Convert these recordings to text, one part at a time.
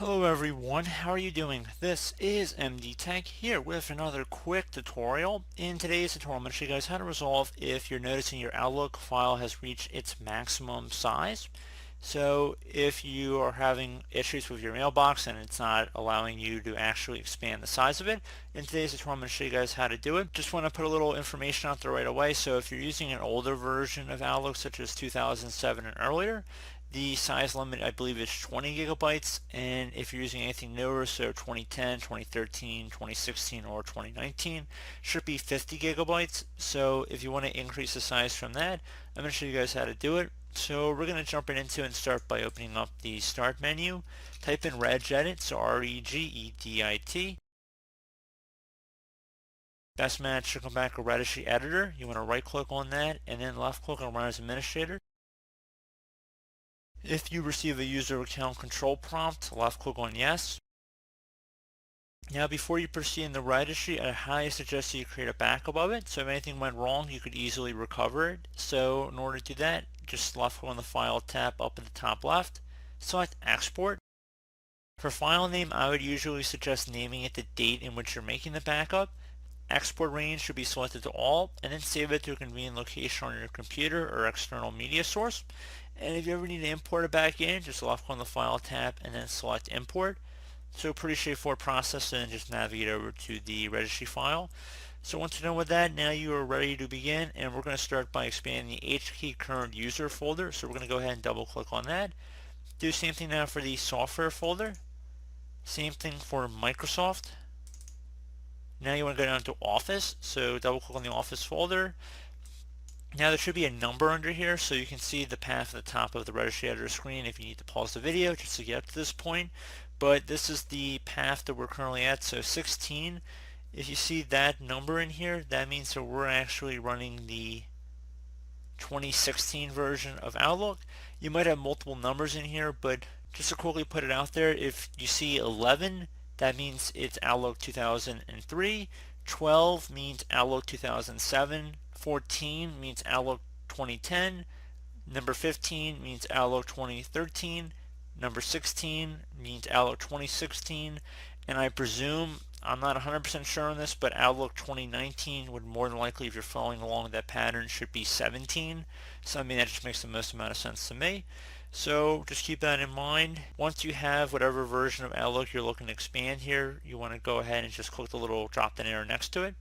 Hello everyone, how are you doing? This is MD Tech here with another quick tutorial. In today's tutorial, I'm going to show you guys how to resolve if you're noticing your Outlook file has reached its maximum size. So if you are having issues with your mailbox and it's not allowing you to actually expand the size of it, in today's tutorial I'm going to show you guys how to do it. Just want to put a little information out there right away. So if you're using an older version of Outlook such as 2007 and earlier, the size limit I believe is 20 gigabytes, and if you're using anything newer, so 2010, 2013, 2016, or 2019, should be 50 gigabytes. So if you want to increase the size from that, I'm going to show you guys how to do it. So we're going to jump right into it and start by opening up the Start menu. Type in regedit, so regedit. Best match should come back a registry editor. You want to right click on that and then left click on Run as Administrator. If you receive a user account control prompt, left click on Yes. Now before you proceed in the registry, I highly suggest that you create a backup of it, so if anything went wrong you could easily recover it. So in order to do that, just left click on the File tab up at the top left, select Export. For file name, I would usually suggest naming it the date in which you're making the backup. Export range should be selected to all, and then save it to a convenient location on your computer or external media source. And if you ever need to import it back in, just left click on the File tab and then select Import. So pretty straightforward process, and then just navigate over to the registry file. So once you're done with that, now you are ready to begin, and we're going to start by expanding the HKey current user folder. So we're going to go ahead and double click on that. Do the same thing now for the software folder. Same thing for Microsoft. Now you want to go down to Office, so double click on the Office folder. Now there should be a number under here, so you can see the path at the top of the registry editor screen if you need to pause the video just to get up to this point. But this is the path that we're currently at, so 16. If you see that number in here, that means that we're actually running the 2016 version of Outlook. You might have multiple numbers in here, but just to quickly put it out there, if you see 11, that means it's Outlook 2003. 12 means Outlook 2007. 14 means Outlook 2010. Number 15 means Outlook 2013. Number 16 means Outlook 2016. And I presume, I'm not 100% sure on this, but Outlook 2019 would more than likely, if you're following along with that pattern, should be 17. So I mean, that just makes the most amount of sense to me. So just keep that in mind. Once you have whatever version of Outlook you're looking to expand here, you want to go ahead and just click the little drop down arrow next to it.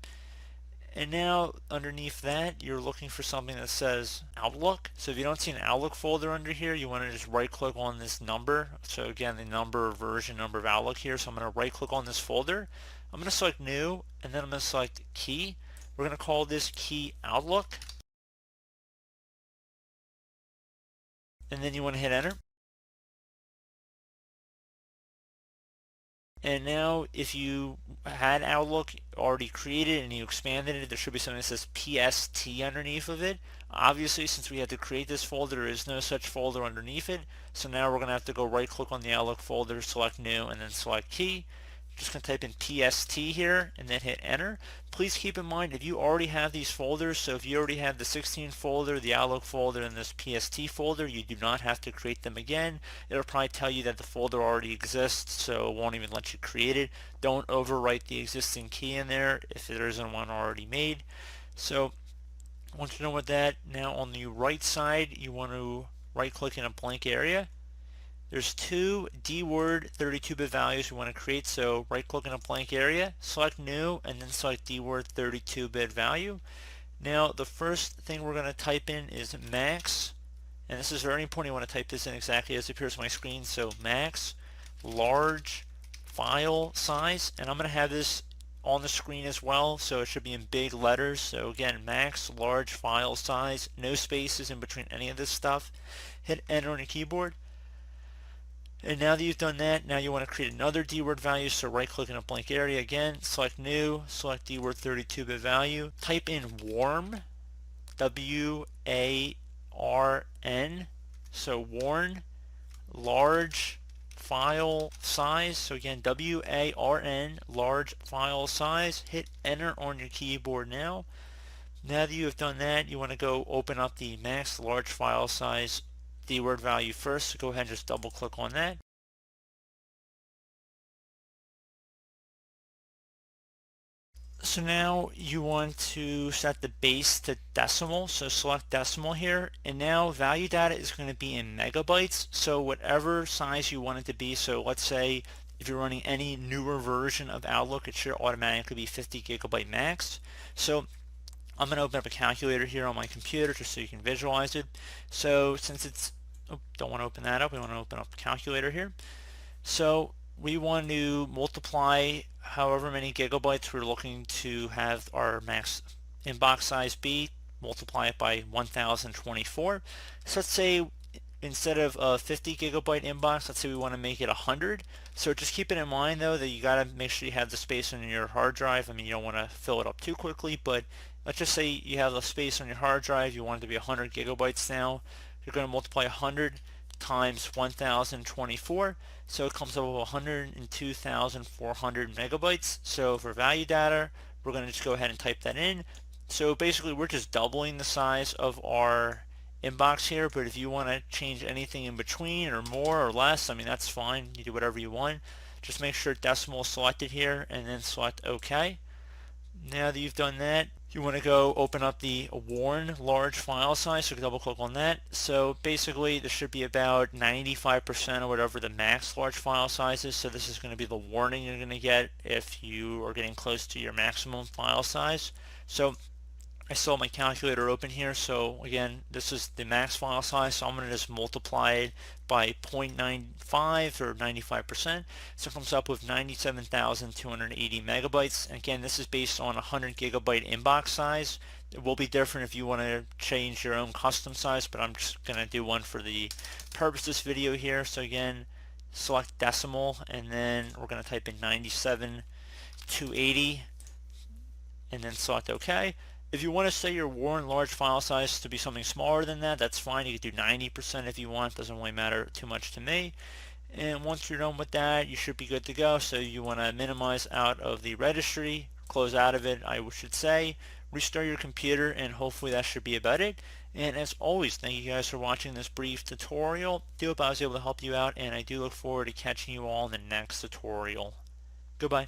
And now underneath that, you're looking for something that says Outlook. So if you don't see an Outlook folder under here, you want to just right click on this number. So again, the number, version number of Outlook here. So I'm going to right click on this folder. I'm going to select New, and then I'm going to select Key. We're going to call this Key Outlook. And then you want to hit Enter. And now if you had Outlook already created and you expanded it, there should be something that says PST underneath of it. Obviously, since we had to create this folder, there is no such folder underneath it. So now we're going to have to go right click on the Outlook folder, select New, and then select Key. Just going to type in PST here and then hit Enter. Please keep in mind, if you already have these folders, so if you already have the 16 folder, the Outlook folder, and this PST folder, you do not have to create them again. It'll probably tell you that the folder already exists, so it won't even let you create it. Don't overwrite the existing key in there if there isn't one already made. So once you're done with that, now on the right side, you want to right click in a blank area. There's two D-word 32-bit values we want to create, so right click in a blank area, select New, and then select D-word 32-bit value. Now the first thing we're going to type in is max, and this is very important. You want to type this in exactly as it appears on my screen, so max large file size, and I'm going to have this on the screen as well, so it should be in big letters. So again, max large file size, no spaces in between any of this stuff. Hit Enter on your keyboard. And now that you've done that, now you want to create another D-word value, so right click in a blank area again, select New, select D-word 32-bit value, type in warn, W-A-R-N, so warn, large file size, so again W-A-R-N, large file size, hit Enter on your keyboard now. Now that you have done that, you want to go open up the max large file size D-word value first, so go ahead and just double click on that. So now you want to set the base to decimal, so select decimal here, and now value data is going to be in megabytes, so whatever size you want it to be. So let's say if you're running any newer version of Outlook, it should automatically be 50 gigabyte max. So I'm going to open up a calculator here on my computer just so you can visualize it. So since it's, oh, don't want to open that up, we want to open up a calculator here. So we want to multiply however many gigabytes we're looking to have our max inbox size be, multiply it by 1024. So let's say instead of a 50 gigabyte inbox, let's say we want to make it 100. So just keep it in mind though that you got to make sure you have the space on your hard drive. I mean, you don't want to fill it up too quickly, but let's just say you have the space on your hard drive, you want it to be 100 gigabytes now. You're going to multiply 100 times 1024, so it comes up with 102,400 megabytes. So for value data, we're going to just go ahead and type that in. So basically we're just doubling the size of our inbox here, but if you want to change anything in between or more or less, I mean, that's fine. You do whatever you want. Just make sure decimal is selected here and then select OK. Now that you've done that, you want to go open up the warn large file size, so double click on that. So basically this should be about 95% or whatever the max large file size is. So this is going to be the warning you're going to get if you are getting close to your maximum file size. So I still have my calculator open here, so again, this is the max file size, so I'm going to just multiply it by 0.95 or 95%, so it comes up with 97,280 megabytes. Again, this is based on 100 gigabyte inbox size. It will be different if you want to change your own custom size, but I'm just going to do one for the purpose of this video here. So again, select decimal, and then we're going to type in 97,280, and then select OK. If you want to set your warn large file size to be something smaller than that, that's fine. You can do 90% if you want. Doesn't really matter too much to me. And once you're done with that, you should be good to go. So you want to minimize out of the registry, close out of it, I should say, restart your computer, and hopefully that should be about it. And as always, thank you guys for watching this brief tutorial. Do hope I was able to help you out, and I do look forward to catching you all in the next tutorial. Goodbye.